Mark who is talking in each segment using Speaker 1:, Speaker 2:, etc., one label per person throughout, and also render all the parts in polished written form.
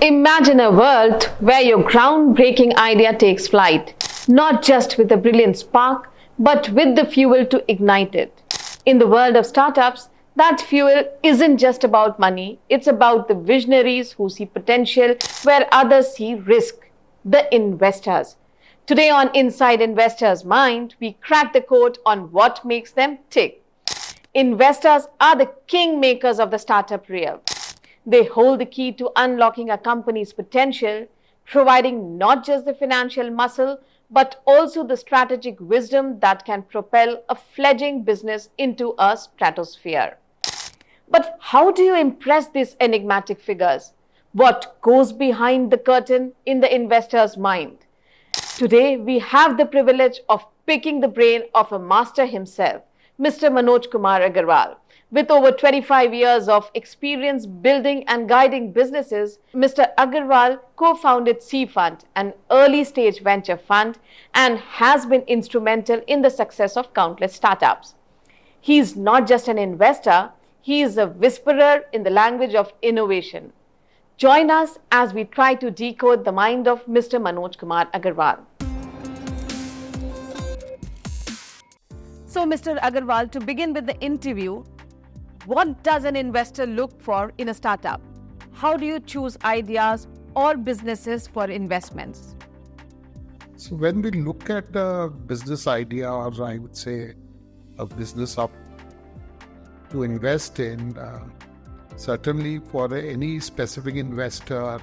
Speaker 1: Imagine a world where your groundbreaking idea takes flight, not just with a brilliant spark, but with the fuel to ignite it. In the world of startups, that fuel isn't just about money, it's about the visionaries who see potential where others see risk, the investors. Today on Inside Investors' Mind, we crack the code on what makes them tick. Investors are the kingmakers of the startup realm. They hold the key to unlocking a company's potential, providing not just the financial muscle, but also the strategic wisdom that can propel a fledgling business into a stratosphere. But how do you impress these enigmatic figures? What goes behind the curtain in the investor's mind? Today, we have the privilege of picking the brain of a master himself, Mr. Manoj Kumar Agarwal. With over 25 years of experience building and guiding businesses, Mr. Agarwal co-founded C Fund, an early-stage venture fund, and has been instrumental in the success of countless startups. He is not just an investor, he is a whisperer in the language of innovation. Join us as we try to decode the mind of Mr. Manoj Kumar Agarwal. So, Mr. Agarwal, to begin with the interview, what does an investor look for in a startup? How do you choose ideas or businesses for investments?
Speaker 2: So when we look at a business idea, or I would say a business up to invest in, certainly for any specific investor,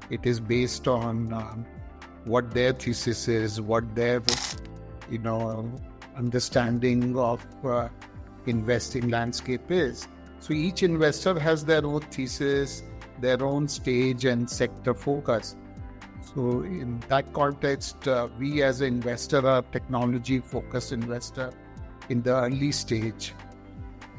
Speaker 2: it is based on what their thesis is, what their understanding of investing landscape is. So each investor has their own thesis, their own stage and sector focus. So in that context, we as an investor are technology focused investor in the early stage.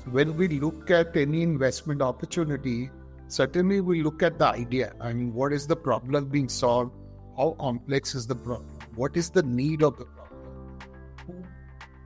Speaker 2: So when we look at any investment opportunity, certainly we look at the idea. I mean, what is the problem being solved? How complex is the problem? What is the need of the problem?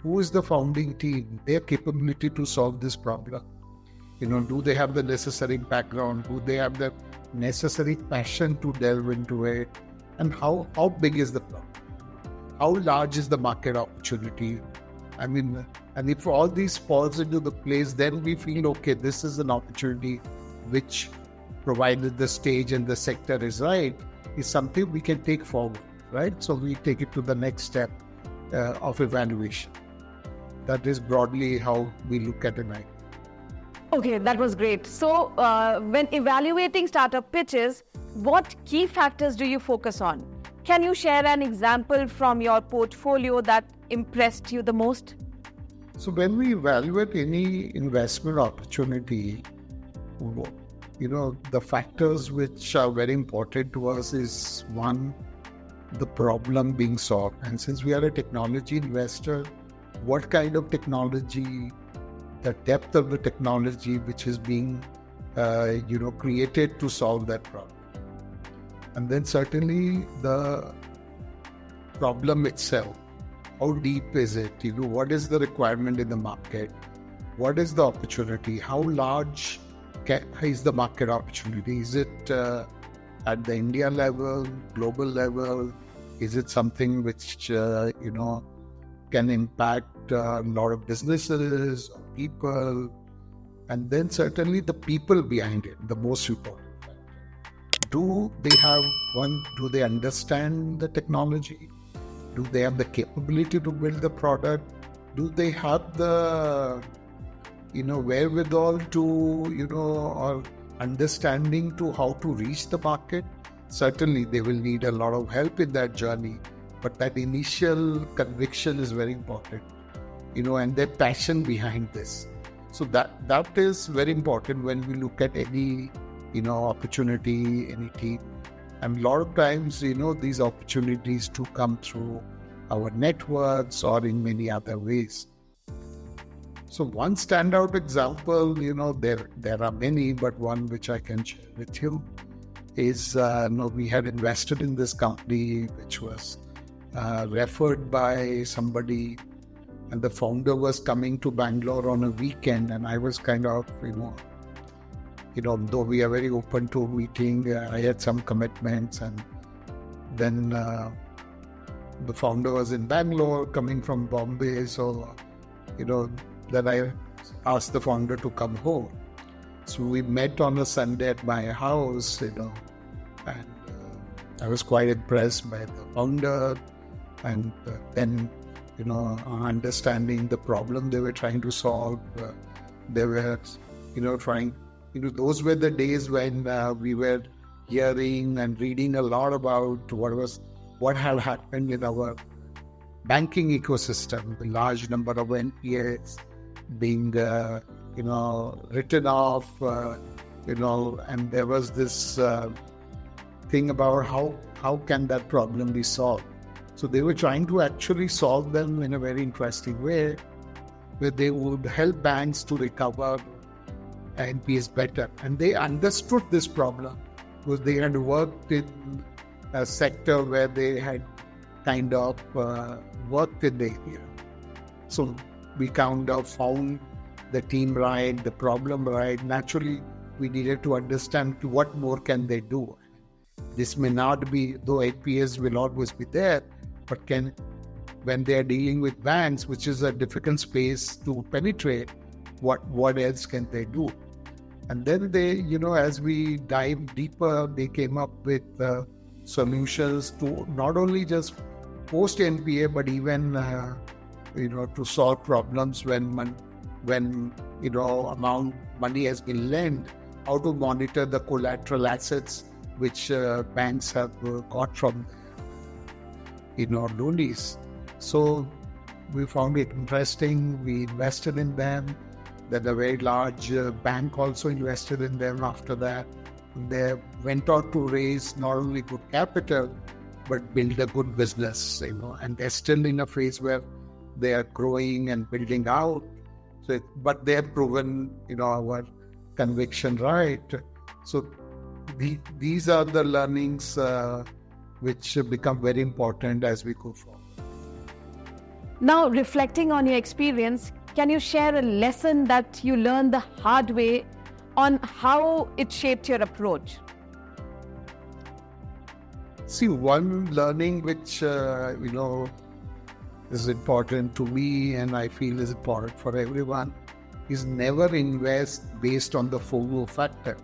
Speaker 2: Who is the founding team, their capability to solve this problem? Do they have the necessary background? Do they have the necessary passion to delve into it? And how big is the problem? How large is the market opportunity? I mean, and if all these falls into the place, then we feel, okay, this is an opportunity which, provided the stage and the sector is right, is something we can take forward, right? So we take it to the next step of evaluation. That is broadly how we look at an idea.
Speaker 1: Okay, that was great. So, when evaluating startup pitches, what key factors do you focus on? Can you share an example from your portfolio that impressed you the most?
Speaker 2: So, when we evaluate any investment opportunity, the factors which are very important to us is one, the problem being solved. And since we are a technology investor, what kind of technology, the depth of the technology which is being created to solve that problem. And then certainly the problem itself, how deep is it? What is the requirement in the market? What is the opportunity? How large is the market opportunity? Is it at the India level, global level? Is it something which can impact a lot of businesses, people, and then certainly the people behind it, the most important. Do they understand the technology? Do they have the capability to build the product? Do they have the, wherewithal to, or understanding to how to reach the market? Certainly they will need a lot of help in that journey. But that initial conviction is very important, and their passion behind this. So that is very important when we look at any, opportunity, any team. And a lot of times, these opportunities to come through our networks or in many other ways. So one standout example, there are many, but one which I can share with you is, we had invested in this company which was referred by somebody, and the founder was coming to Bangalore on a weekend, and I was kind of, though we are very open to meeting, I had some commitments, and then the founder was in Bangalore, coming from Bombay, so then I asked the founder to come home. So we met on a Sunday at my house, and I was quite impressed by the founder, and then understanding the problem they were trying to solve. They were trying, those were the days when we were hearing and reading a lot about what had happened in our banking ecosystem, the large number of NPAs being written off, and there was this thing about how can that problem be solved. So they were trying to actually solve them in a very interesting way, where they would help banks to recover NPAs better. And they understood this problem because they had worked in a sector where they had kind of worked in the area. So we kind of found the team right, the problem right. Naturally, we needed to understand what more can they do. This may not be, though NPAs will always be there, but when they are dealing with banks, which is a difficult space to penetrate, what else can they do? And then they, as we dive deeper, they came up with solutions to not only just post NPA, but even to solve problems when amount money has been lent, how to monitor the collateral assets which banks have got from loanies. So we found it interesting. We invested in them. Then a very large bank also invested in them after that. They went on to raise not only good capital, but build a good business, and they're still in a phase where they are growing and building out. But they have proven, our conviction right. So these are the learnings which become very important as we go forward.
Speaker 1: Now, reflecting on your experience, can you share a lesson that you learned the hard way on how it shaped your approach?
Speaker 2: See, one learning which, is important to me and I feel is important for everyone is never invest based on the FOMO factor,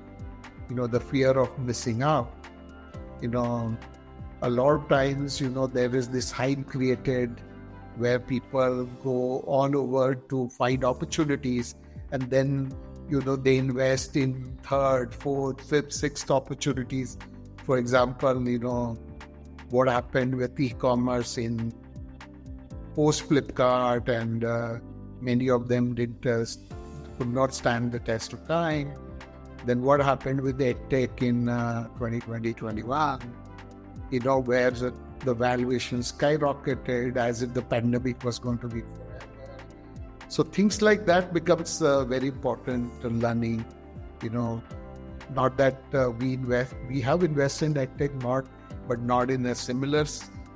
Speaker 2: the fear of missing out. A lot of times, there is this hype created where people go on over to find opportunities, and then, they invest in third, fourth, fifth, sixth opportunities. For example, what happened with e-commerce in post-Flipkart, and many of them could not stand the test of time. Then what happened with EdTech in 2020-21, where the valuation skyrocketed as if the pandemic was going to be forever. So things like that becomes very important learning, not that we have invested in EdTech, but not in a similar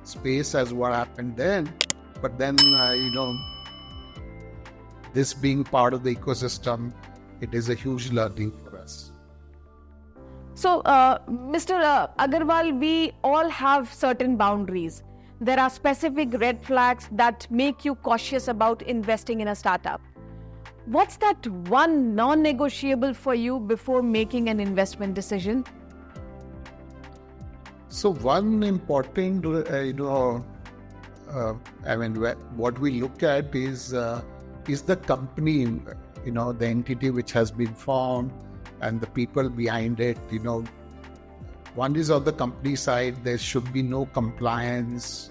Speaker 2: space as what happened then. But then, this being part of the ecosystem, it is a huge learning for us.
Speaker 1: So, Mr. Agarwal, we all have certain boundaries. There are specific red flags that make you cautious about investing in a startup. What's that one non-negotiable for you before making an investment decision?
Speaker 2: So one important, what we look at is the company, the entity which has been formed and the people behind it. One is on the company side, there should be no compliance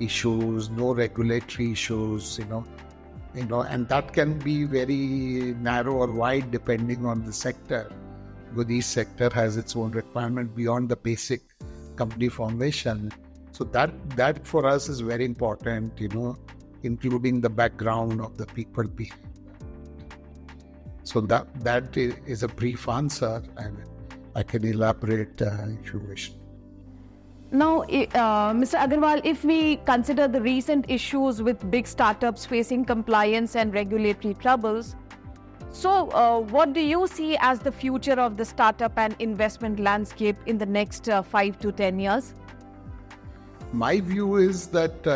Speaker 2: issues, no regulatory issues, and that can be very narrow or wide depending on the sector. Because each sector has its own requirement beyond the basic company formation. So that for us is very important, including the background of the people behind that. So that is a brief answer, and I can elaborate if you wish.
Speaker 1: Now, Mr. Agarwal, if we consider the recent issues with big startups facing compliance and regulatory troubles, So, what do you see as the future of the startup and investment landscape in the next 5 to 10 years?
Speaker 2: My view is that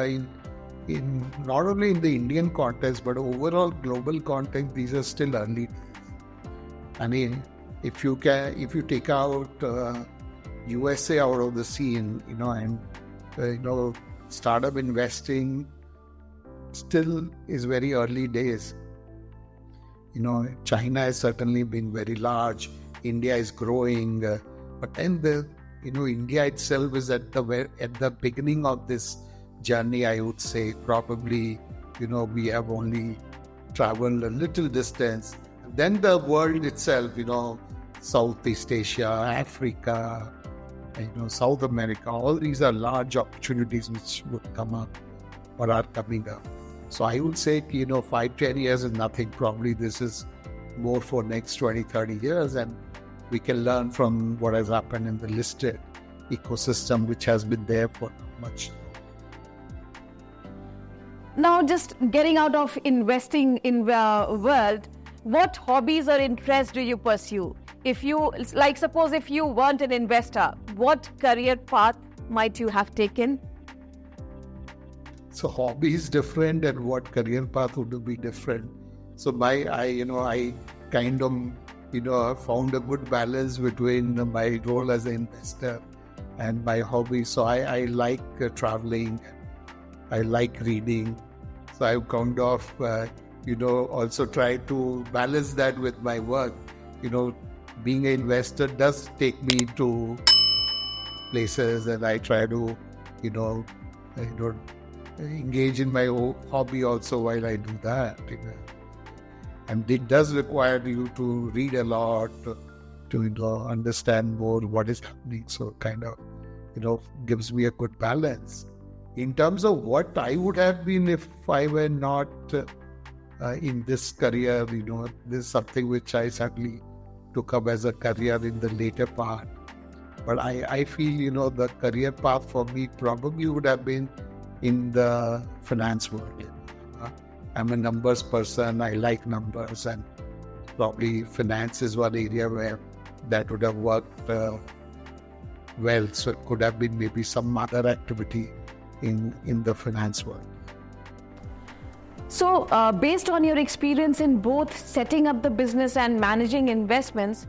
Speaker 2: in not only in the Indian context but overall global context, these are still early days. I mean, if you take out USA out of the scene, and startup investing still is very early days. China has certainly been very large. India is growing, but then India itself is at the beginning of this journey. I would say probably we have only traveled a little distance. Then the world itself, Southeast Asia, Africa, South America, all these are large opportunities which would come up or are coming up. So I would say, 5-10 years is nothing. Probably this is more for next 20-30 years, and we can learn from what has happened in the listed ecosystem, which has been there for much.
Speaker 1: Now, just getting out of investing in the world, what hobbies or interests do you pursue? Suppose if you weren't an investor, what career path might you have taken?
Speaker 2: So hobby is different, and what career path would be different. So I kind of found a good balance between my role as an investor and my hobby. So I like traveling, I like reading. So I've kind of also try to balance that with my work. Being an investor does take me to places, and I try to engage in my hobby also while I do that. And it does require you to read a lot to understand more what is happening. So kind of gives me a good balance. In terms of what I would have been if I were not in this career, this is something which I certainly took up as a career in the later part. But I feel the career path for me probably would have been in the finance world. I'm a numbers person. I like numbers, and probably finance is one area where that would have worked well. So it could have been maybe some other activity in the finance world.
Speaker 1: So, based on your experience in both setting up the business and managing investments,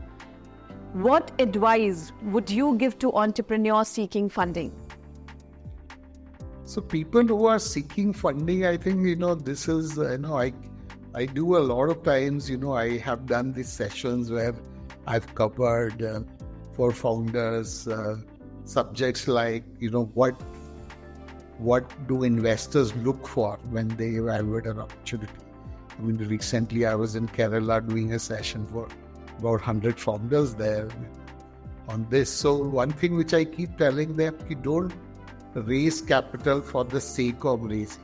Speaker 1: what advice would you give to entrepreneurs seeking funding?
Speaker 2: So people who are seeking funding, I think, this is, I do a lot of times, I have done these sessions where I've covered for founders subjects like, what do investors look for when they evaluate an opportunity? I mean, recently I was in Kerala doing a session for about 100 founders there on this. So one thing which I keep telling them, you don't raise capital for the sake of raising.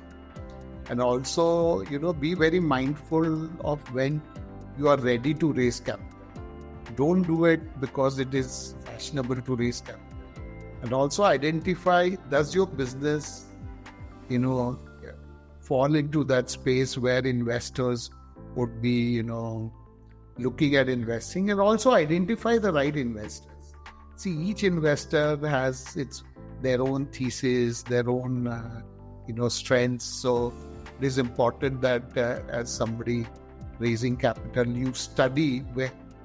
Speaker 2: And also, be very mindful of when you are ready to raise capital. Don't do it because it is fashionable to raise capital. And also identify, does your business, fall into that space where investors would be, looking at investing, and also identify the right investors. See, each investor has their own thesis, their own, strengths. So it is important that as somebody raising capital, you study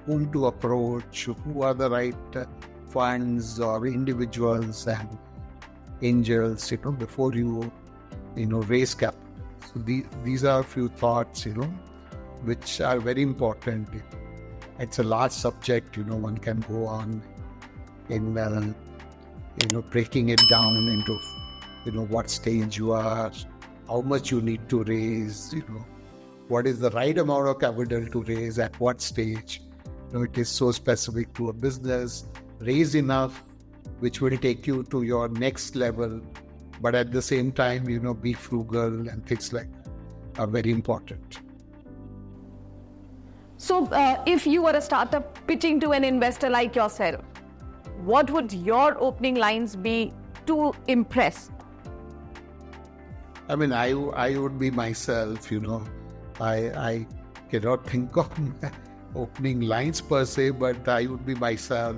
Speaker 2: whom to approach, who are the right funds or individuals and angels, before you, raise capital. So these are a few thoughts, which are very important. It's a large subject, one can go on in, breaking it down into, what stage you are, how much you need to raise, what is the right amount of capital to raise at what stage. It is so specific to a business. Raise enough which will take you to your next level, but at the same time, be frugal, and things like that are very important.
Speaker 1: So, if you were a startup pitching to an investor like yourself, what would your opening lines be to impress?
Speaker 2: I mean, I would be myself, I cannot think of opening lines per se, but I would be myself.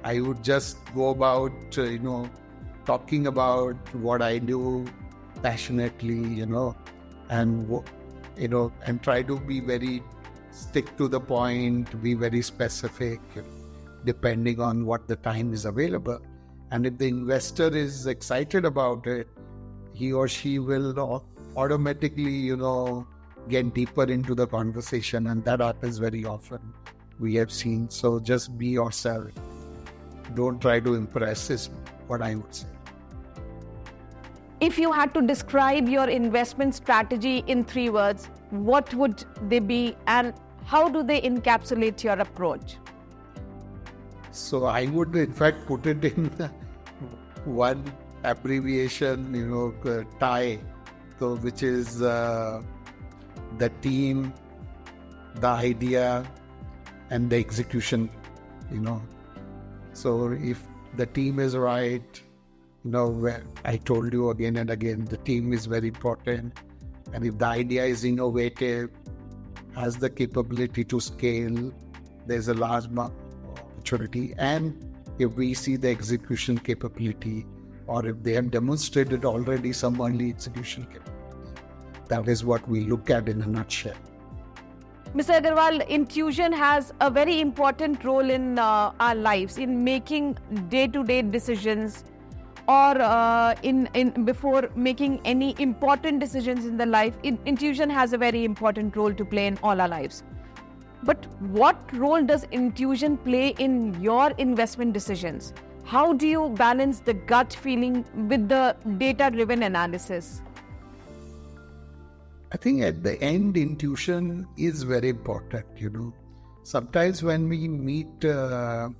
Speaker 2: I would just go about, talking about what I do passionately, and and try to be stick to the point, be very specific, depending on what the time is available. And if the investor is excited about it, he or she will automatically, get deeper into the conversation, and that happens very often, we have seen. So just be yourself. Don't try to impress is what I would say.
Speaker 1: If you had to describe your investment strategy in 3 words, what would they be and how do they encapsulate your approach?
Speaker 2: So I would in fact put it in one abbreviation, TIE, so which is the team, the idea, and the execution, So if the team is right, where I told you again and again, the team is very important. And if the idea is innovative, has the capability to scale, there's a large opportunity. And if we see the execution capability, or if they have demonstrated already some early execution capability, that is what we look at in a nutshell.
Speaker 1: Mr. Agarwal, intuition has a very important role in our lives, in making day-to-day decisions, or before making any important decisions in the life. Intuition has a very important role to play in all our lives. But what role does intuition play in your investment decisions? How do you balance the gut feeling with the data-driven analysis?
Speaker 2: I think at the end, intuition is very important, Sometimes when we meet a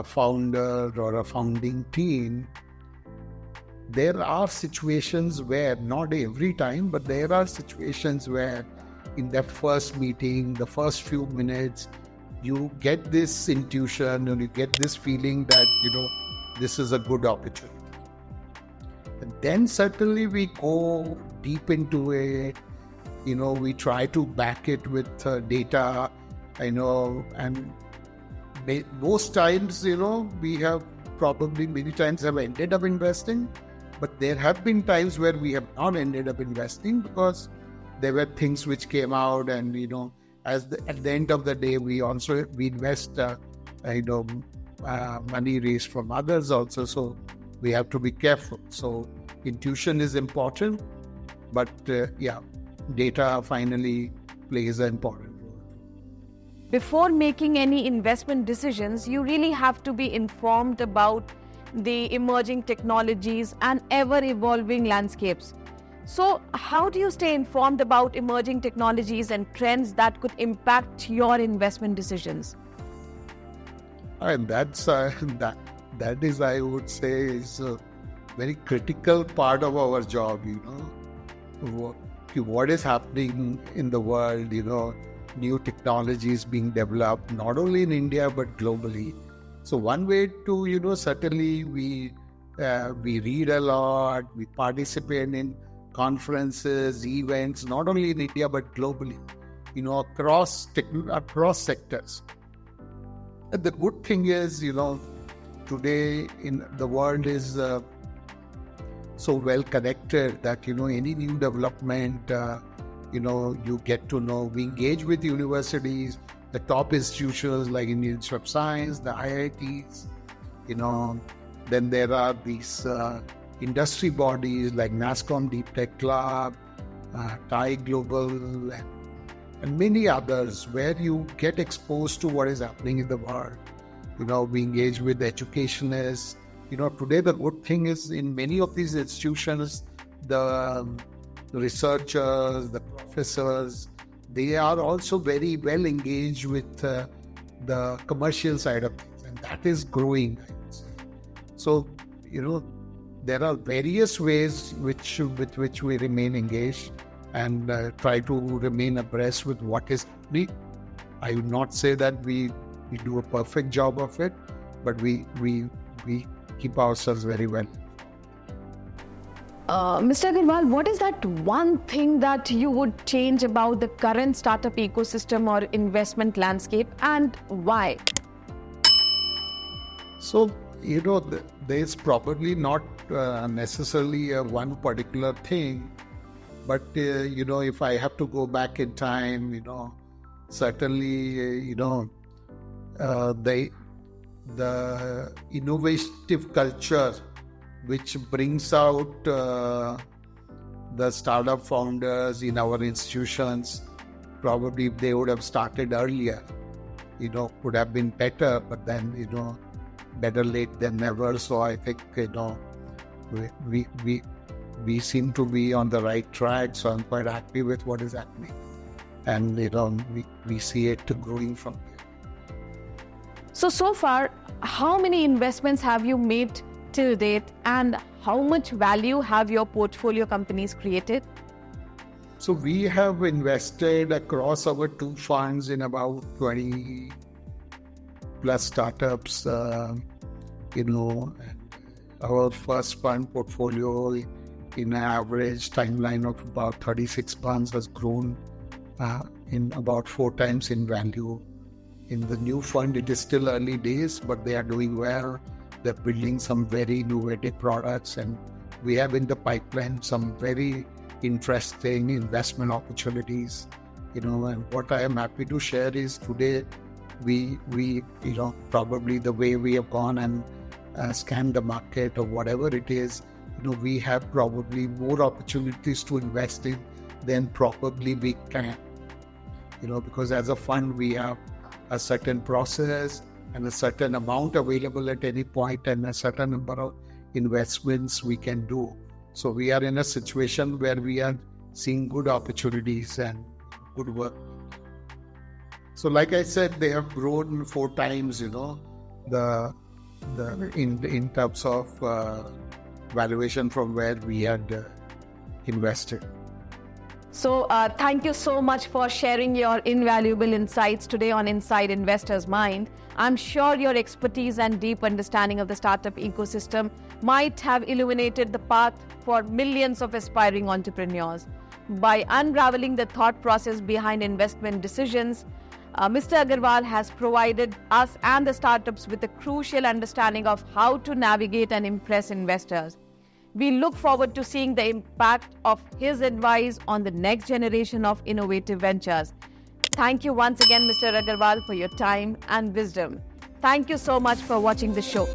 Speaker 2: founder or a founding team, there are situations where, not every time, but there are situations where in that first meeting, the first few minutes, you get this intuition and you get this feeling that, this is a good opportunity. And then certainly we go deep into it, we try to back it with data, and most times, we have probably many times have ended up investing, but there have been times where we have not ended up investing because there were things which came out, and, at the end of the day, we invest, money raised from others also. So we have to be careful. So intuition is important, but data finally plays an important role.
Speaker 1: Before making any investment decisions, you really have to be informed about the emerging technologies and ever-evolving landscapes. So how do you stay informed about emerging technologies and trends that could impact your investment decisions?
Speaker 2: And that's that is, I would say, is a very critical part of our job, what is happening in the world, new technologies being developed, not only in India, but globally. So one way to, certainly we read a lot, we participate in conferences, events, not only in India, but globally, across sectors. And the good thing is, today in the world is so well connected that, any new development, you get to know. We engage with universities, the top institutions like Indian Institute of Science, the IITs, then there are these industry bodies like NASSCOM Deep Tech Club, TICE Global, and many others where you get exposed to what is happening in the world. We engage with educationists. Today the good thing is in many of these institutions, the researchers, the professors, they are also very well engaged with the commercial side of things, and that is growing, I would say. So, there are various ways with which we remain engaged and try to remain abreast with what is happening. I would not say that we do a perfect job of it, but we keep ourselves very well.
Speaker 1: Mr. Agarwal, what is that one thing that you would change about the current startup ecosystem or investment landscape, and why?
Speaker 2: So, there's probably not necessarily one particular thing, but, if I have to go back in time, certainly, the innovative culture which brings out the startup founders in our institutions, probably if they would have started earlier, could have been better, but then, better late than never. So I think, we seem to be on the right track. So I'm quite happy with what is happening. And, we see it growing from here.
Speaker 1: So far, how many investments have you made till date, and how much value have your portfolio companies created?
Speaker 2: So we have invested across our two funds in about 20 plus startups, and our first fund portfolio in an average timeline of about 36 months has grown in about 4 times in value. In the new fund, it is still early days, but they are doing well. They're building some very innovative products, and we have in the pipeline some very interesting investment opportunities. And what I am happy to share is today we probably the way we have gone and scanned the market or whatever it is, we have probably more opportunities to invest in than probably we can. Because as a fund, we have a certain process and a certain amount available at any point and a certain number of investments we can do. So we are in a situation where we are seeing good opportunities and good work. So like I said, they have grown 4 times, in terms of valuation from where we had invested.
Speaker 1: So thank you so much for sharing your invaluable insights today on Inside Investors' Mind. I'm sure your expertise and deep understanding of the startup ecosystem might have illuminated the path for millions of aspiring entrepreneurs. By unraveling the thought process behind investment decisions, Mr. Agarwal has provided us and the startups with a crucial understanding of how to navigate and impress investors. We look forward to seeing the impact of his advice on the next generation of innovative ventures. Thank you once again, Mr. Agarwal, for your time and wisdom. Thank you so much for watching the show.